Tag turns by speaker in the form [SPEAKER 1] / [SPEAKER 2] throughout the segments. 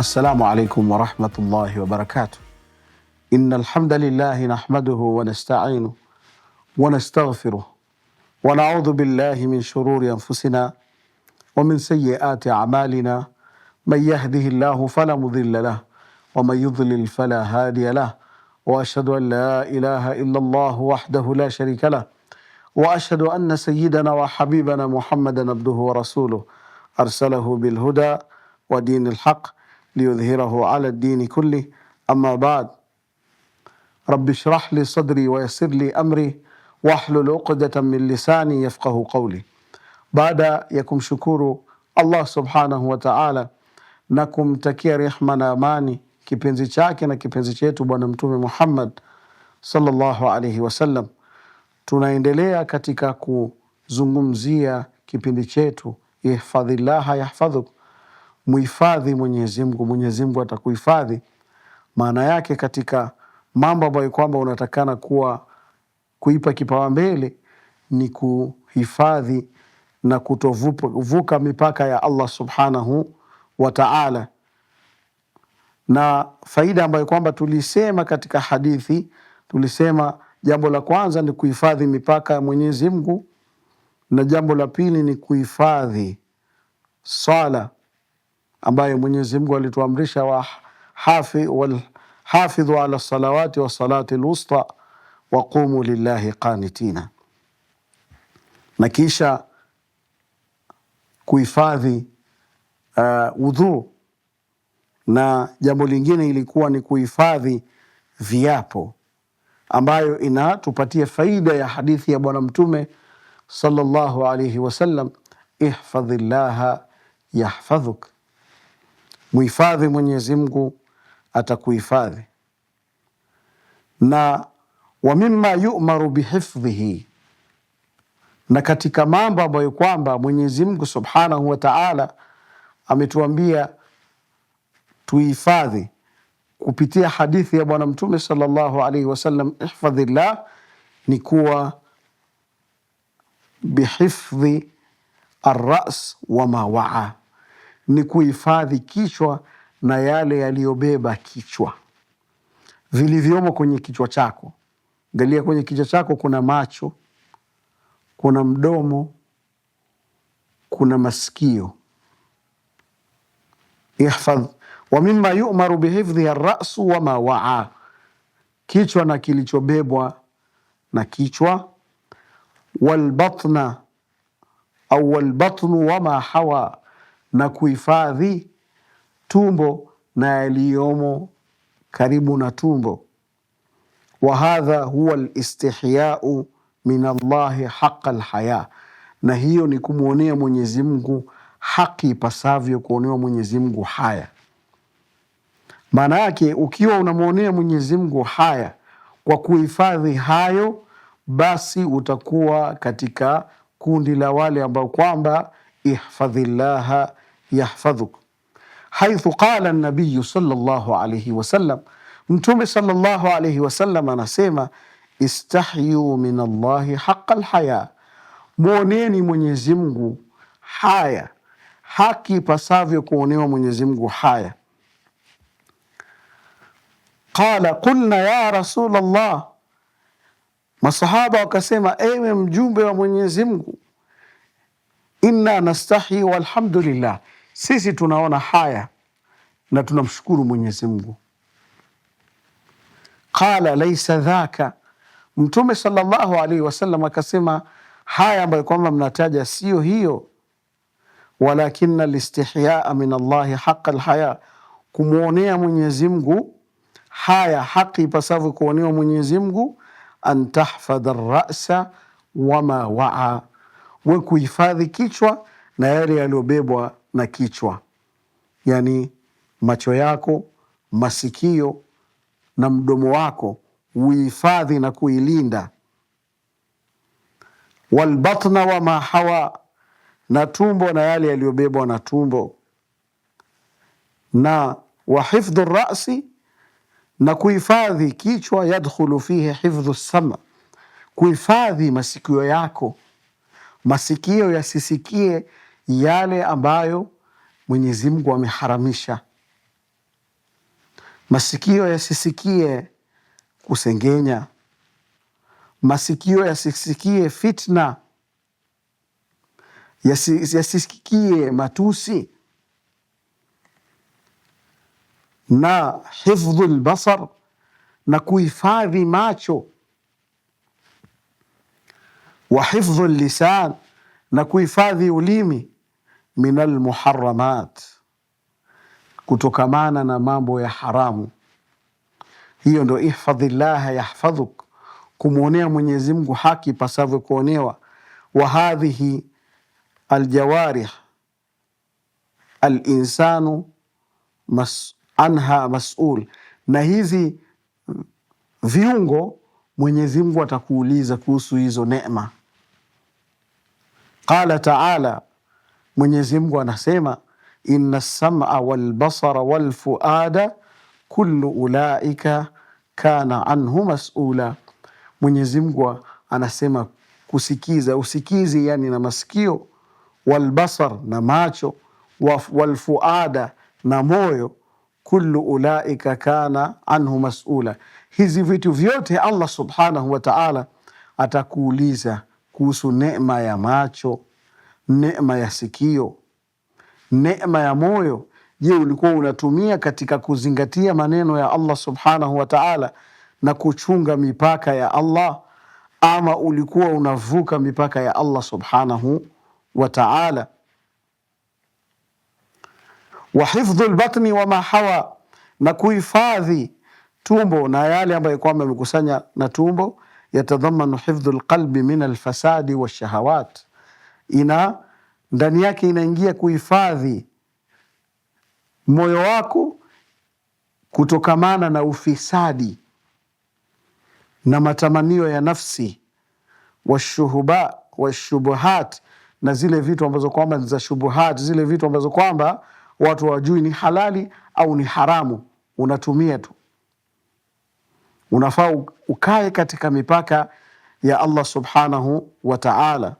[SPEAKER 1] السلام عليكم ورحمة الله وبركاته. إن الحمد لله نحمده ونستعينه ونستغفره ونعوذ بالله من شرور أنفسنا ومن سيئات أعمالنا. من يهده الله فلا مضل له ومن يضلل فلا هادي له، وأشهد أن لا إله إلا الله وحده لا شريك له، وأشهد أن سيدنا وحبيبنا محمدا عبده ورسوله أرسله بالهدى ودين الحق ليظهره على الدين كله. أما بعد، رب اشرح لي صدري ويسر لي أمري واحلل عقدة من lisani yafqahu qawli. Baada ya kumshukuru Allah subhanahu wa ta'ala na kumtakia rehma na amani kipenzi chake na kipenzi chetu Bwana Mtume Muhammad sallallahu alayhi wasallam, tunaendelea katika kuzungumzia kipindi chetu ihfadhillaha yahfadhuk, muhifadhi Mwenyezi Mungu, Mwenyezi Mungu atakuhifadhi. Maana yake katika mambo ambayo kwamba unatakana kuipa kipaumbele ni kuhifadhi na kutovuka mipaka ya Allah subhanahu wa ta'ala. Na faida ambayo kwamba tulisema katika hadithi, tulisema jambo la kwanza ni kuhifadhi mipaka ya Mwenyezi Mungu, na jambo la pili ni kuhifadhi sala ambayo Mwenyezi Mungu alituamrisha hafidhu ala salawati wa salati alwusta wa qumu lillahi qanitina, na kisha kuhifadhi udhu, na jambo lingine ilikuwa ni kuhifadhi viapo, ambayo inatupatia faida ya hadithi ya Bwana Mtume sallallahu alayhi wasallam, ihfadhillaha yahfadhuk, muhifadhi Mwenyezi Mungu atakuhifadhi. Na wa mimma yu'maru bihifdhihi, na katika mambo ambayo kwamba Mwenyezi Mungu subhanahu wa ta'ala ametuambia tuhifadhi kupitia hadithi ya Bwana Mtume sallallahu alayhi wasallam, ihfadhillah, ni kuwa bihifdhi arras wa ma waa, ni kuhifadhi kichwa na yale yaliyobeba kichwa, vilivyomo kwenye kichwa chako. Angalia, kwenye kichwa chako kuna macho, kuna mdomo, kuna masikio. Ihfadh wa mimma yu'maru bihifdhi ar-ra's wa ma waa, kichwa na kilichobebwa na kichwa. Walbatna au walbatnu wa ma hawa, na kuhifadhi tumbo na yaliyomo karibu na tumbo. Wa hadha huwa alistihyau min Allahi haqa alhaya, na hiyo ni kumwonea Mwenyezi Mungu haki ipasavyo kuonewa Mwenyezi Mungu haya. Maana yake ukiwa unamwonea Mwenyezi Mungu haya kwa kuhifadhi hayo, basi utakuwa katika kundi la wale ambao kwamba ihfadhillaha yahfadhuk. Haithu qala an-nabiy sallallahu alayhi wasallam, Mtume sallallahu alayhi wasallam anasema, istahyu min Allahi haqqa alhaya, muoneni Mwenyezi Mungu haya, haki ipasavyo kuonewa Mwenyezi Mungu haya. Qala qulna ya Rasul Allah, masahaba wakasema, ewe mjumbe wa Mwenyezi Mungu, inna nastahi walhamdulillah, sisi tunaona haya na tunamshukuru Mwenyezi Mungu. Qala laysa dhaka, Mtume sallallahu alaihi wasallam akasema, haya ambayo kwamba mnataja sio hiyo. Walakinna alistihyaa min Allahi haqqa alhaya, kumwonea Mwenyezi Mungu haya, haki ipasavyo kuonewa Mwenyezi Mungu, an tahfadha ar-ra'sa wa ma waa, we kuhifadhi kichwa na yale yaliyobebwa na kichwa, yani macho yako, masikio na mdomo wako uhifadhi na kuilinda. Walbatna wa ma hawa, na tumbo na yale yaliyobebwa na tumbo. Na wa hifdhu rasi, na kuhifadhi kichwa, yadkhulu fihi hifdhu sama, kuhifadhi masikio yako, masikio yasisikie yale ambayo Mwenyezi Mungu ameharamisha. masikio yasisikie kusengenya, masikio yasisikie fitna, yasisikie matusi, na hifdhul basar, na kuhifadhi macho, wa hifdhul lisan, na kuhifadhi ulimi, minal muharramat, kutokamana na mambo ya haramu. Hiyo ndo ihfadhillaha yahfadhuk, kumwonea Mwenyezi Mungu haki pasavyo kuonewa. Wa hadhihi aljawarih alinsanu anha mas'ul, na hizi viungo Mwenyezi Mungu atakuuliza kuhusu hizo neema. Qala ta'ala, Mwenyezi Mungu anasema, inna sam'a wal basara wal fuada kullu ulaika kana anhu mas'ula. Mwenyezi Mungu anasema kusikiza, usikizi yani na masikio, wal basar na macho, wal fuada na moyo, kullu ulaika kana anhu mas'ula. Hizi vitu vyote Allah subhanahu wa ta'ala atakuuliza kuhusu neema ya macho, neema ya sikio, neema ya moyo. Je, ulikuwa unatumia katika kuzingatia maneno ya Allah subhanahu wa ta'ala na kuchunga mipaka ya Allah, ama ulikuwa unavuka mipaka ya Allah subhanahu wa ta'ala? Wa hifdhul batni wa ma hawa, na kuhifadhi tumbo na yale ambayo kwamba yamekusanya na tumbo. Yatadhamanu hifdhul qalbi min alfasadi washahawat, ndani yake inaingia kuhifadhi moyo wako kutokamana na ufisadi na matamanio ya nafsi, washubuhat, na zile vitu ambazo kwamba za shubuhat, zile vitu ambazo kwamba watu wajui ni halali au ni haramu, unatumia tu. Unafaa ukae katika mipaka ya Allah subhanahu wa ta'ala.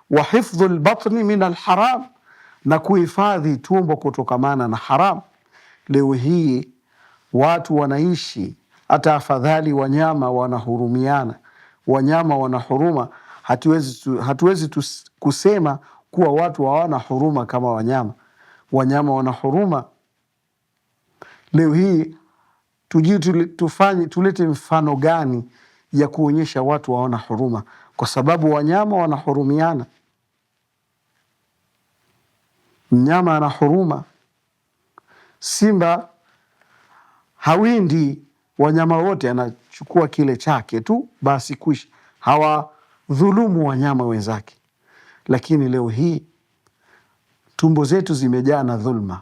[SPEAKER 1] Wa hifdhul batni min alharam, na kuhifadhi tumbo kutokamana na haram. Leo hii watu wanaishi, hata afadhali wanyama wanahurumiana, wanyama wanahuruma. Hatuwezi kusema kuwa watu hawana huruma kama wanyama. Wanyama wanahuruma. Leo hii tulete mfano gani ya kuonyesha watu hawana huruma? Kwa sababu wanyama wanahurumiana. Mnyama anahuruma. Simba hawindi wanyama wote, anachukua kile chake tu basi kuisha. Hawadhulumu wanyama wenzake. Lakini leo hii tumbo zetu zimejaa na dhulma.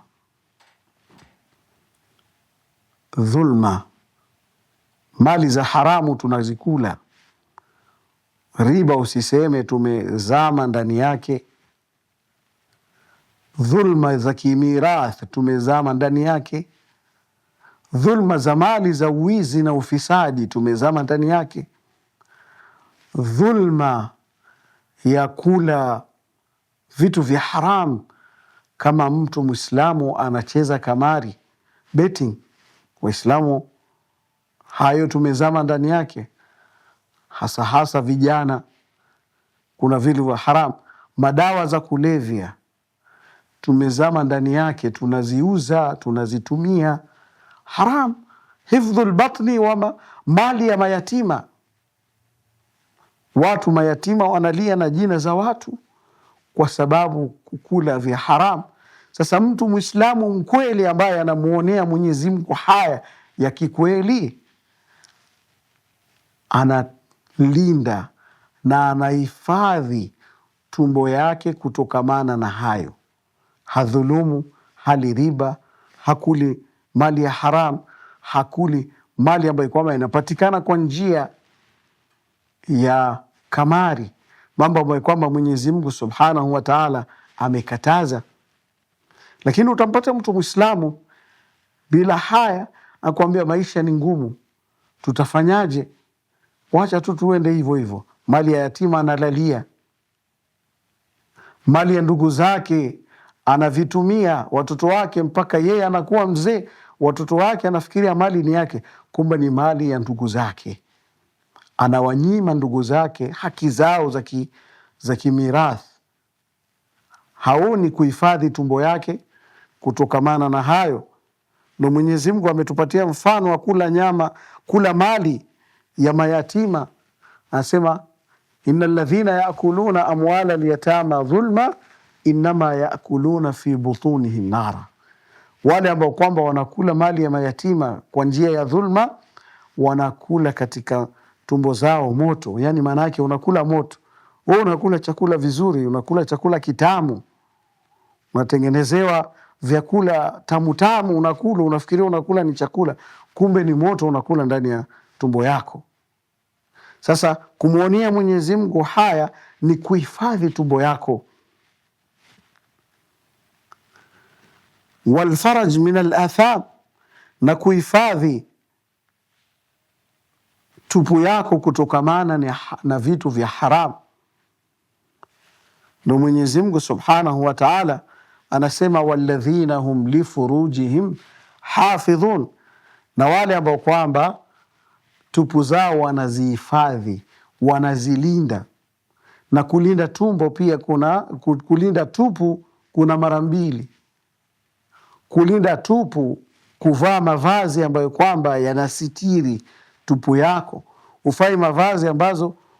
[SPEAKER 1] Dhulma, mali za haramu tunazikula. Riba usiseme, tumezama ndani yake. Dhulma za kimirath tumezama ndani yake. Dhulma za mali za uwizi na ufisadi tumezama ndani yake. Dhulma ya kula vitu vya haram, kama mtu Muislamu anacheza kamari, betting, Waislamu hayo tumezama ndani yake. Hasa hasa vijana, kuna vitu vya haram. Madawa za kulevya tumezama ndani yake, tunaziuza, tunazitumia haram. Hifdhul batni wa mali ya mayatima, watu mayatima wanalia na jina za watu kwa sababu kukula vya haram. Sasa mtu Muislamu mkweli ambaye anamuonea Mwenyezi Mungu haya ya kikweli, analinda na anahifadhi tumbo yake kutokamana na hayo. Hadhulumu, hali riba, hakuli mali ya haram, hakuli mali ambayo kwamba inapatikana kwa njia ya kamari, mambo ambayo kwamba Mwenyezi Mungu Subhanahu wa Ta'ala amekataza. Lakini utampata mtu Muislamu bila haya akwambia maisha ni ngumu, tutafanyaje? Wacha tu tuende hivyo hivyo. Mali ya yatima analalia, mali ya ndugu zake anavitumia watoto wake mpaka yeye anakuwa mzee. watoto wake, anafikiria mali ni yake, kumbe ni mali ya ndugu zake. Anawanyima ndugu zake haki zao za kimirathi. Haoni kuhifadhi tumbo yake kutokamana na hayo. Ndio Mwenyezi Mungu ametupatia mfano wa kula nyama, kula mali ya mayatima. Anasema innal ladhina yaakuluna amwala alyatama dhulma innama yaakuluna fi butunihim nara, wale ambao kwamba wanakula mali ya mayatima kwa njia ya dhulma, wanakula katika tumbo zao moto. Yani maana yake unakula moto. Wewe unakula chakula vizuri, unakula chakula kitamu, unatengenezewa vyakula tamu tamu, unakula, unafikiria unakula ni chakula, kumbe ni moto unakula ndani ya tumbo yako. Sasa kumuonea Mwenyezi Mungu haya ni kuhifadhi tumbo yako. Walfaraj min al-atham, na kuhifadhi tupu yako kutokamana na vitu vya haramu. Ndio Mwenyezi Mungu Subhanahu wa Ta'ala anasema walladhina hum li furujihim hafidhun, na wale ambao kwamba tupu zao wanazihifadhi, wanazilinda. Na kulinda tumbo pia kulinda tupu kuna mara mbili. Kulinda tupu, kuvaa mavazi ambayo kwamba yanasitiri tupu yako.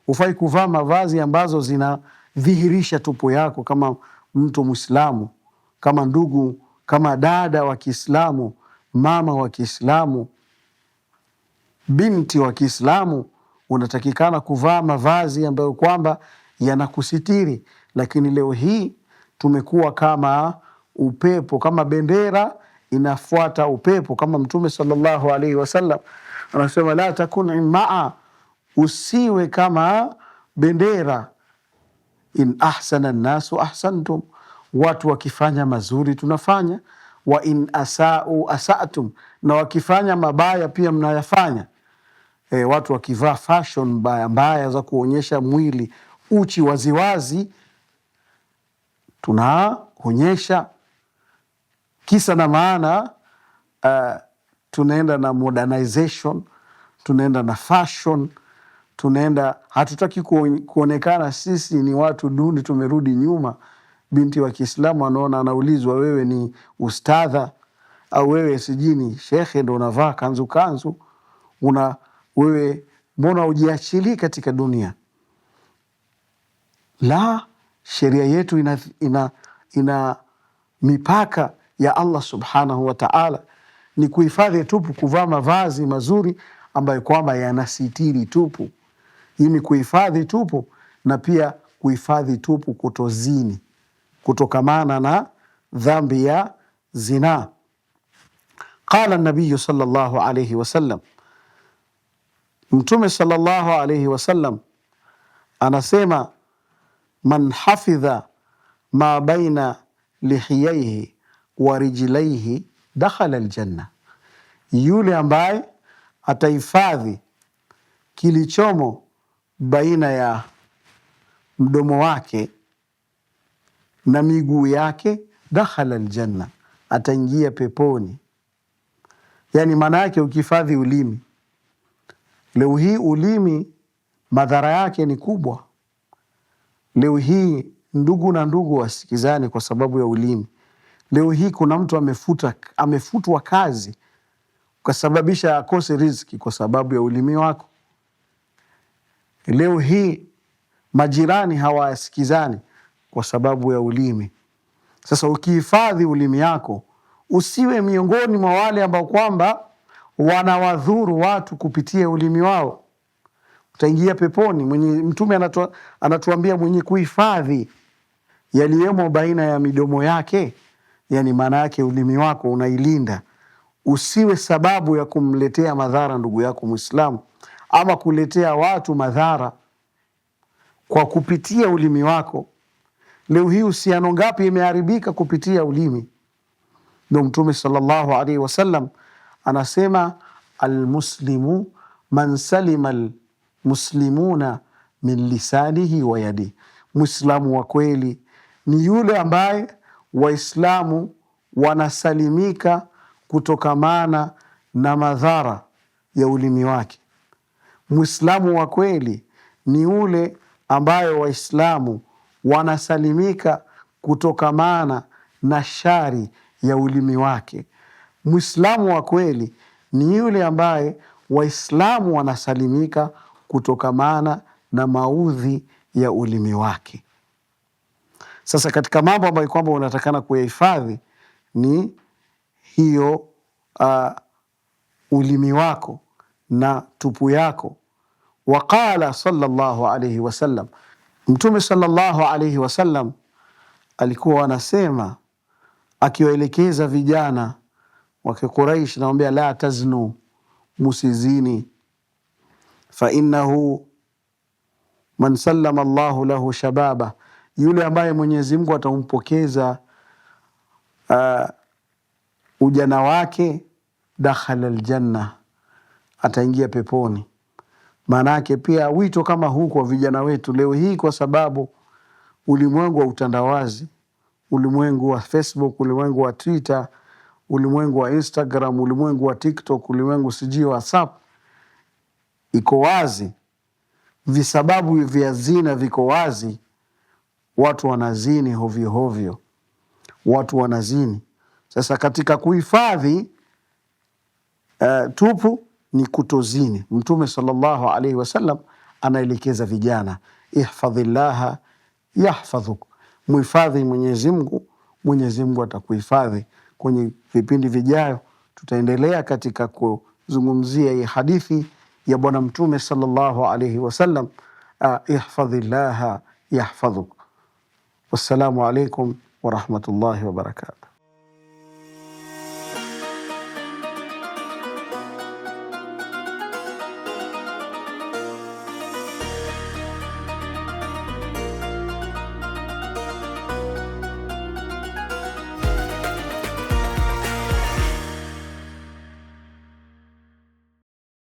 [SPEAKER 1] Ufai kuvaa mavazi ambazo zinadhihirisha tupu yako, kama mtu Muislamu, kama ndugu, kama dada wa Kiislamu, mama wa Kiislamu, binti wa Kiislamu, unatakikana kuvaa mavazi ambayo kwamba yanakusitiri. Lakini leo hii tumekuwa kama upepo, kama bendera inafuata upepo, kama Mtume sallallahu alaihi wasallam anasema la takun imaa, usiwe kama bendera. In ahsana an-nasu ahsantum, watu wakifanya mazuri tunafanya. Wa in asau asatum, na wakifanya mabaya pia mnayafanya. Watu wakivaa fashion mbaya mbaya za kuonyesha mwili uchi waziwazi, tunaonyesha. Kisa na maana tunaenda na modernization, tunaenda na fashion, hatutaki kuonekana sisi ni watu duni, tumerudi nyuma. Binti wa Kiislamu anaona, anaulizwa, wewe ni ustadha au wewe sijini shekhe ndo unavaa kanzu, wewe mbona ujiachili katika dunia? La, sheria yetu ina mipaka ya Allah Subhanahu wa Ta'ala, ni kuhifadhi tupu, kuvaa mavazi mazuri ambayo kwamba yanasitiri tupu. Hii ni kuhifadhi tupu, na pia kuhifadhi tupu kutozini, kutokamana na dhambi ya zina. Qala an-nabiy sallallahu alayhi wasallam, Mtume sallallahu alayhi wasallam anasema man hafidha ma baina lihiyaihi wa rijlaihi dakhala aljanna, yule ambaye atahifadhi kilichomo baina ya mdomo wake na miguu yake, dakhala aljanna, ataingia peponi. Yani maana yake ukihifadhi ulimi. Leo hii ulimi madhara yake ni kubwa. Leo hii ndugu na ndugu wasikizani kwa sababu ya ulimi. Leo hii kuna mtu amefutwa kazi ukasababisha akose riziki kwa sababu ya ulimi wako. Leo hii majirani hawasikizani kwa sababu ya ulimi. Sasa ukihifadhi ulimi yako, usiwe miongoni mwa wale ambao kwamba wanawadhuru watu kupitia ulimi wao, utaingia peponi. Mtume anatuambia mwenye kuhifadhi yaliyemo baina ya midomo yake, yani maana yake ulimi wako unailinda, usiwe sababu ya kumletea madhara ndugu yako Muislamu, ama kuletea watu madhara kwa kupitia ulimi wako. Leo hii uhusiano ngapi imeharibika kupitia ulimi? Ndio Mtume sallallahu alaihi wasallam anasema almuslimu man salima almuslimuna min lisanihi wa yadihi, Muislamu wa kweli ni yule ambaye Waislamu wanasalimika kutokamana na madhara ya ulimi wake. Muislamu wa kweli ni ule ambayo Waislamu wanasalimika kutokamana na shari ya ulimi wake. Muislamu wa kweli ni yule ambaye Waislamu wanasalimika kutokamana na maudhi ya ulimi wake. Sasa katika mambo ambayo kwamba unatakana kuyahifadhi ni hiyo ulimi wako na tupu yako. Waqala sallallahu alayhi wasallam, Mtume sallallahu alayhi wasallam alikuwa anasema akiwaelekeza vijana wa Quraysh, naambia la taznu, musizini, fa innahu man sallama Allahu lahu shababa, yule ambaye Mwenyezi Mungu atampokeza ujana wake, dakhala aljanna, ataingia peponi. Maana yake pia wito kama huu kwa vijana wetu leo hii, kwa sababu ulimwengu wa utandawazi, ulimwengu wa Facebook, ulimwengu wa Twitter, ulimwengu wa Instagram, ulimwengu wa TikTok, ulimwengu sijui WhatsApp, iko wazi, visababu vya zina viko wazi. Watu wanazini hovyo hovyo, watu wanazini. Sasa katika kuhifadhi tupu ni kutozini. Mtume sallallahu alaihi wasallam anaelekeza vijana, ihfadhillaha yahfadhuk, muhifadhi Mwenyezi Mungu, Mwenyezi Mungu atakuhifadhi. Kwenye vipindi vijayo tutaendelea katika kuzungumzia hii hadithi ya Bwana Mtume sallallahu alaihi wasallam, ihfadhillaha yahfadhuk. Wassalamu alaikum wa rahmatullahi wa barakatuh.